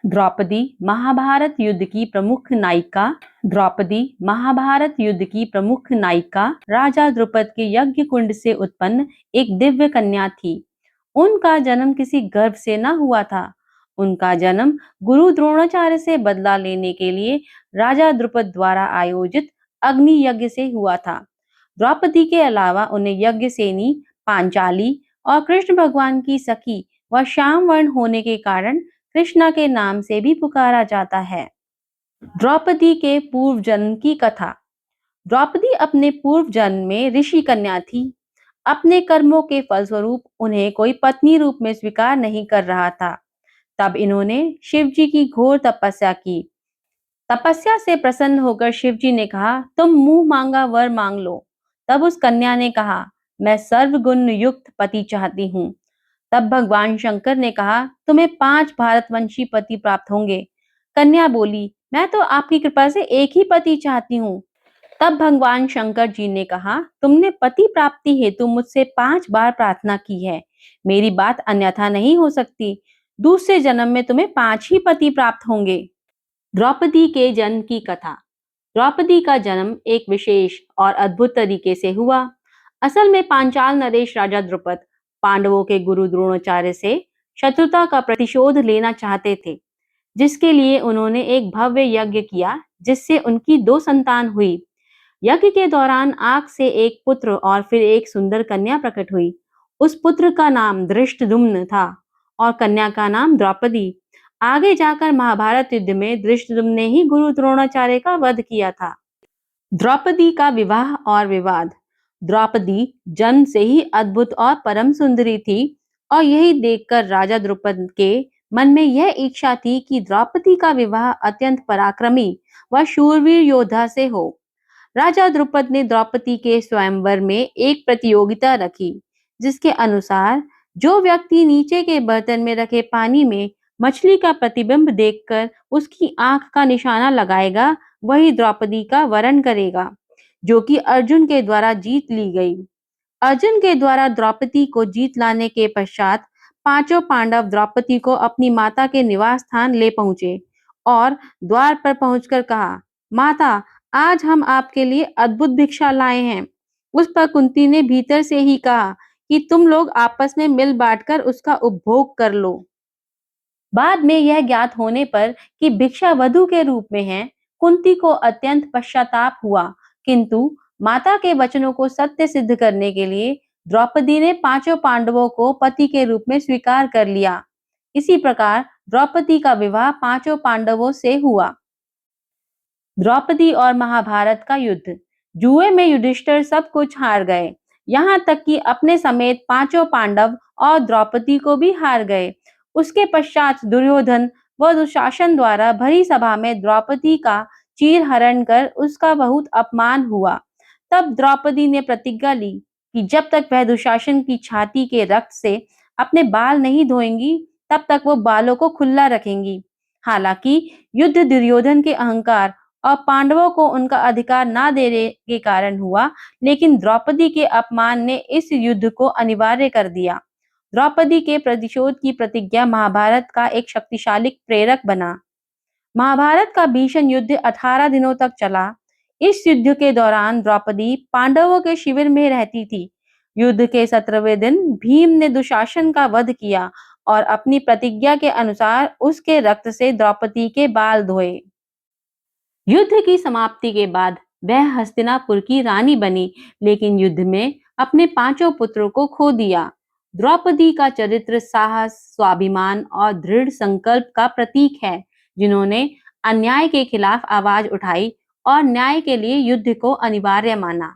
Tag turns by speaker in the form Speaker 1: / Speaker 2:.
Speaker 1: द्रौपदी महाभारत युद्ध की प्रमुख नायिका द्रौपदी महाभारत युद्ध की प्रमुख नायिका राजा द्रुपद के यज्ञ कुंड से उत्पन्न एक दिव्य कन्या थी। उनका जन्म किसी गर्भ से न हुआ था। उनका जन्म गुरु द्रोणाचार्य से बदला लेने के लिए राजा द्रुपद द्वारा आयोजित अग्नि यज्ञ से हुआ था। द्रौपदी के अलावा उन्हें यज्ञसेनी, पांचाली और कृष्ण भगवान की सखी व श्यामवर्ण होने के कारण कृष्णा के नाम से भी पुकारा जाता है। द्रौपदी के पूर्व जन्म की कथा। द्रौपदी अपने पूर्व जन्म में ऋषि कन्या थी। अपने कर्मों के फलस्वरूप उन्हें कोई पत्नी रूप में स्वीकार नहीं कर रहा था। तब इन्होंने शिव जी की घोर तपस्या की। तपस्या से प्रसन्न होकर शिव जी ने कहा, तुम मुंह मांगा वर मांग लो। तब उस कन्या ने कहा, मैं सर्वगुण युक्त पति चाहती हूँ। तब भगवान शंकर ने कहा, तुम्हें 5 भारतवंशी पति प्राप्त होंगे। कन्या बोली, मैं तो आपकी कृपा से एक ही पति चाहती हूँ। तब भगवान शंकर जी ने कहा, तुमने पति प्राप्ति हेतु मुझसे 5 बार प्रार्थना की है। मेरी बात अन्यथा नहीं हो सकती। दूसरे जन्म में तुम्हें 5 ही पति प्राप्त होंगे। द्रौपदी के जन्म की कथा। द्रौपदी का जन्म एक विशेष और अद्भुत तरीके से हुआ। असल में पांचाल नरेश राजा द्रुपद पांडवों के गुरु द्रोणाचार्य से शत्रुता का प्रतिशोध लेना चाहते थे, जिसके लिए उन्होंने एक भव्य यज्ञ किया, जिससे उनकी 2 संतान हुई। यज्ञ के दौरान आग से एक पुत्र और फिर एक सुंदर कन्या प्रकट हुई। उस पुत्र का नाम धृष्टद्युम्न था और कन्या का नाम द्रौपदी। आगे जाकर महाभारत युद्ध में धृष्टद्युम्न ने ही गुरु द्रोणाचार्य का वध किया था। द्रौपदी का विवाह और विवाद। द्रौपदी जन्म से ही अद्भुत और परम सुंदरी थी और यही देखकर राजा द्रुपद के मन में यह इच्छा थी कि द्रौपदी का विवाह अत्यंत पराक्रमी व शूरवीर योद्धा से हो। राजा द्रुपद ने द्रौपदी के स्वयंवर में एक प्रतियोगिता रखी, जिसके अनुसार जो व्यक्ति नीचे के बर्तन में रखे पानी में मछली का प्रतिबिंब देखकर उसकी आंख का निशाना लगाएगा, वही द्रौपदी का वरण करेगा, जो कि अर्जुन के द्वारा जीत ली गई। अर्जुन के द्वारा द्रौपदी को जीत लाने के पश्चात 5 पांडव द्रौपदी को अपनी माता के निवास स्थान ले पहुंचे और द्वार पर पहुंचकर कहा, माता, आज हम आपके लिए अद्भुत भिक्षा लाए हैं। उस पर कुंती ने भीतर से ही कहा कि तुम लोग आपस में मिल बांटकर उसका उपभोग कर लो। बाद में यह ज्ञात होने पर कि भिक्षा वधु के रूप में है, कुंती को अत्यंत पश्चाताप हुआ, किंतु माता के वचनों को सत्य सिद्ध करने के लिए द्रौपदी ने 5 पांडवों को पति के रूप में स्वीकार कर लिया। इसी प्रकार द्रौपदी का विवाह 5 पांडवों से हुआ। द्रौपदी और महाभारत का युद्ध। जुए में युधिष्ठिर सब कुछ हार गए, यहाँ तक कि अपने समेत 5 पांडव और द्रौपदी को भी हार गए। उसके पश्चात दुर्योधन व दुशासन द्वारा भरी सभा में द्रौपदी का चीरहरण कर उसका बहुत अपमान हुआ। तब द्रौपदी ने प्रतिज्ञा ली कि जब तक वह दुशासन की छाती के रक्त से अपने बाल नहीं धोएंगी, तब तक वो बालों को खुला रखेंगी। हालांकि युद्ध दुर्योधन के अहंकार और पांडवों को उनका अधिकार न देने के कारण हुआ, लेकिन द्रौपदी के अपमान ने इस युद्ध को अनिवार्य कर दिया। द्रौपदी के प्रतिशोध की प्रतिज्ञा महाभारत का एक शक्तिशाली प्रेरक बना। महाभारत का भीषण युद्ध 18 दिनों तक चला। इस युद्ध के दौरान द्रौपदी पांडवों के शिविर में रहती थी। युद्ध के 17वें दिन भीम ने दुशासन का वध किया और अपनी प्रतिज्ञा के अनुसार उसके रक्त से द्रौपदी के बाल धोए। युद्ध की समाप्ति के बाद वह हस्तिनापुर की रानी बनी, लेकिन युद्ध में अपने 5 पुत्रों को खो दिया। द्रौपदी का चरित्र साहस, स्वाभिमान और दृढ़ संकल्प का प्रतीक है, जिन्होंने अन्याय के खिलाफ आवाज उठाई और न्याय के लिए युद्ध को अनिवार्य माना।